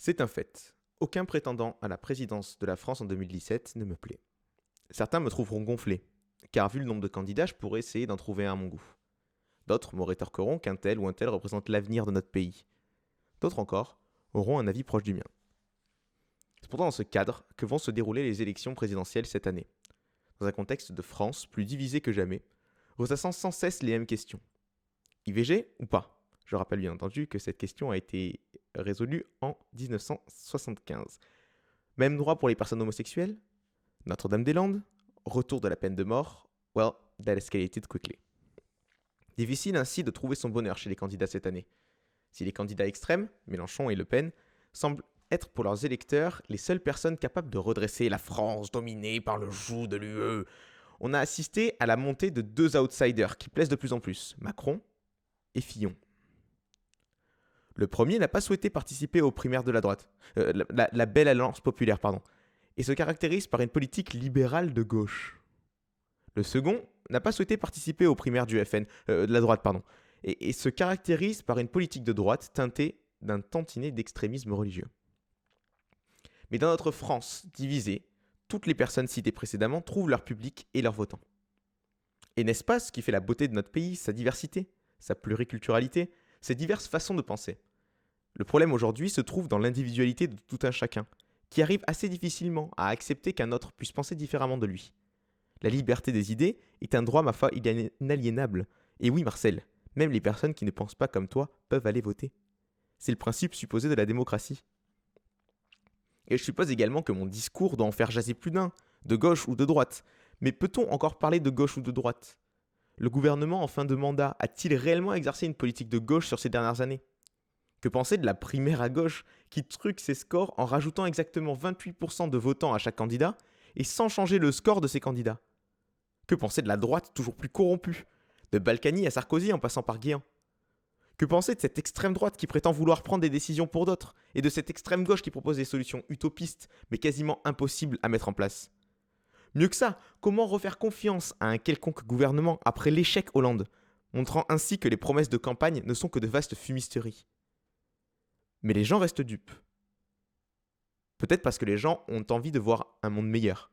C'est un fait. Aucun prétendant à la présidence de la France en 2017 ne me plaît. Certains me trouveront gonflé, car vu le nombre de candidats, je pourrais essayer d'en trouver un à mon goût. D'autres me rétorqueront qu'un tel ou un tel représente l'avenir de notre pays. D'autres encore auront un avis proche du mien. C'est pourtant dans ce cadre que vont se dérouler les élections présidentielles cette année, dans un contexte de France plus divisé que jamais, ressassant sans cesse les mêmes questions. IVG ou pas? Je rappelle bien entendu que cette question a été résolue en 1975. Même droit pour les personnes homosexuelles? Notre-Dame-des-Landes? Retour de la peine de mort? Well, that escalated quickly. Difficile ainsi de trouver son bonheur chez les candidats cette année. Si les candidats extrêmes, Mélenchon et Le Pen, semblent être pour leurs électeurs les seules personnes capables de redresser la France dominée par le joug de l'UE, on a assisté à la montée de deux outsiders qui plaisent de plus en plus, Macron et Fillon. Le premier n'a pas souhaité participer aux primaires de la droite, la belle alliance populaire, et se caractérise par une politique libérale de gauche. Le second n'a pas souhaité participer aux primaires du FN, de la droite, et se caractérise par une politique de droite teintée d'un tantinet d'extrémisme religieux. Mais dans notre France divisée, toutes les personnes citées précédemment trouvent leur public et leurs votants. Et n'est-ce pas ce qui fait la beauté de notre pays, sa diversité, sa pluriculturalité, ses diverses façons de penser? Le problème aujourd'hui se trouve dans l'individualité de tout un chacun, qui arrive assez difficilement à accepter qu'un autre puisse penser différemment de lui. La liberté des idées est un droit, ma foi, inaliénable. Et oui, Marcel, même les personnes qui ne pensent pas comme toi peuvent aller voter. C'est le principe supposé de la démocratie. Et je suppose également que mon discours doit en faire jaser plus d'un, de gauche ou de droite. Mais peut-on encore parler de gauche ou de droite? Le gouvernement en fin de mandat a-t-il réellement exercé une politique de gauche sur ces dernières années? Que penser de la primaire à gauche qui truque ses scores en rajoutant exactement 28% de votants à chaque candidat et sans changer le score de ces candidats? Que penser de la droite toujours plus corrompue, de Balkany à Sarkozy en passant par Guéant? Que penser de cette extrême droite qui prétend vouloir prendre des décisions pour d'autres et de cette extrême gauche qui propose des solutions utopistes mais quasiment impossibles à mettre en place? Mieux que ça, comment refaire confiance à un quelconque gouvernement après l'échec Hollande, montrant ainsi que les promesses de campagne ne sont que de vastes fumisteries? Mais les gens restent dupes. Peut-être parce que les gens ont envie de voir un monde meilleur.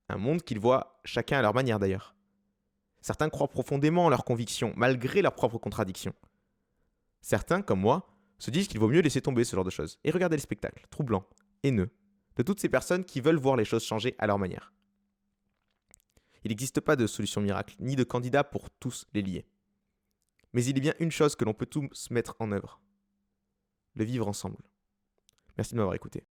Un monde qu'ils voient chacun à leur manière d'ailleurs. Certains croient profondément en leurs convictions, malgré leurs propres contradictions. Certains, comme moi, se disent qu'il vaut mieux laisser tomber ce genre de choses et regarder les spectacles troublants, haineux, de toutes ces personnes qui veulent voir les choses changer à leur manière. Il n'existe pas de solution miracle, ni de candidat pour tous les lier. Mais il est bien une chose que l'on peut tous mettre en œuvre: le vivre ensemble. Merci de m'avoir écouté.